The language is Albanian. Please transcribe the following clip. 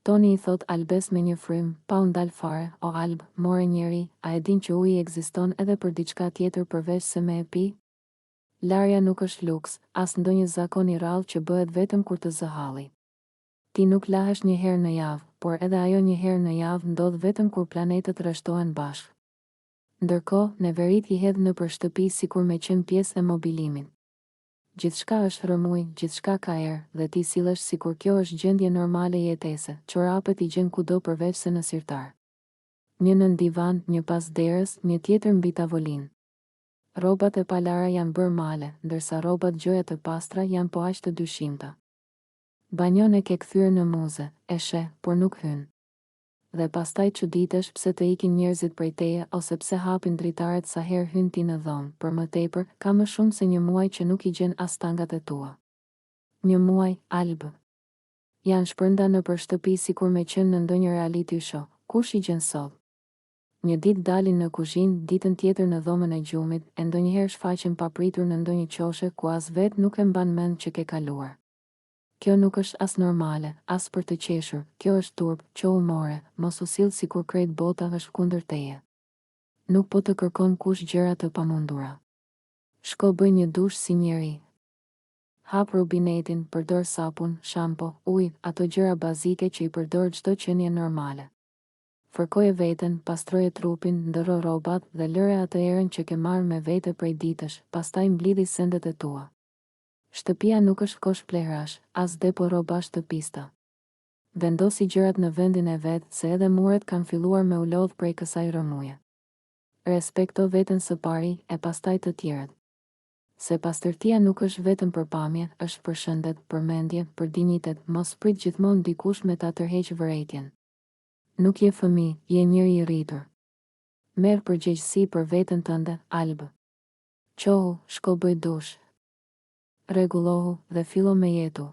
Toni i thot Albes me një frym, pa u ndal fare, o Alb, more njeri, a e din që uji ekziston edhe për diçka tjetër përveç se me e pi? Larja nuk është luks, as ndonjë zakon i rrallë që bëhet vetëm kur të zë halli. Ti nuk lahesh një herë në javë, por edhe ajo një herë në javë ndodh vetëm kur planetet rreshtohen bashkë. Ndërkohë, neverit i hedh nëpër shtëpi sikur me qenë pjesë e mobilimin. Gjithçka është rrëmuj, gjithçka ka erë, dhe ti sillesh sikur kjo është gjendje normale jetese, çorapet i gjen kudo përveç se në sirtar. Një nën divan, një pas derës, një tjetër mbi tavolinë. Rrobat e palara janë bërë male, ndërsa rrobat gjoja të pastra janë po aq të dyshimta. Banjon e ke kthyer në muze, e sheh, por nuk hyn. Dhe pastaj çuditesh pse të ikin njerëzit prej teje ose pse hapin dritaret sa herë hyn ti në dhomë, për më tepër, ka më shumë se një muaj që nuk i gjen as tangat e tua. Një muaj, Alb. Janë shpërnda nëpër shtëpi sikur me qenë në ndonjë reality show. Kush i gjen sot? Një ditë dalin në kuzhinë, ditën tjetër në dhomën e gjumit, e ndonjëherë shfaqen papritur në ndonjë qoshe ku as vetë nuk e mban mend që ke kaluar. Kjo nuk është as normale, as për të qeshur, kjo është turp, që humore, mos u sill sikur krejt bota është kundër teje. Nuk po të kërkon kush gjëra të pamundura. Shko bëj një dush si njeri. Hap robinetin, përdor sapun, shampo, ujë, ato gjëra bazike që i përdor çdo qenie normale. Fërkoje veten, pastroje trupin, ndërro rrobat dhe lëre atë erën që ke marrë me vete prej ditësh, pastaj mblidhi sendet e tua. Shtëpia nuk është kosh plehrash, as depo rrobash të pista. Vendosi gjërat në vendin e vet, se edhe muret kanë filluar me u lodh prej kësaj rrëmuje. Respekto veten së pari, e pastaj të tjerët. Se pastërtia nuk është vetëm për pamje, është për shëndet, për mendje, për dinjitet, mos prit gjithmonë dikush me ta tërheq vërejtjen. Nuk je fëmijë, je njeri i rritur. Merr përgjegjësi për veten tënde, Alb. Qohu, shko bëj dush. Rregullohu dhe fillo me jetu.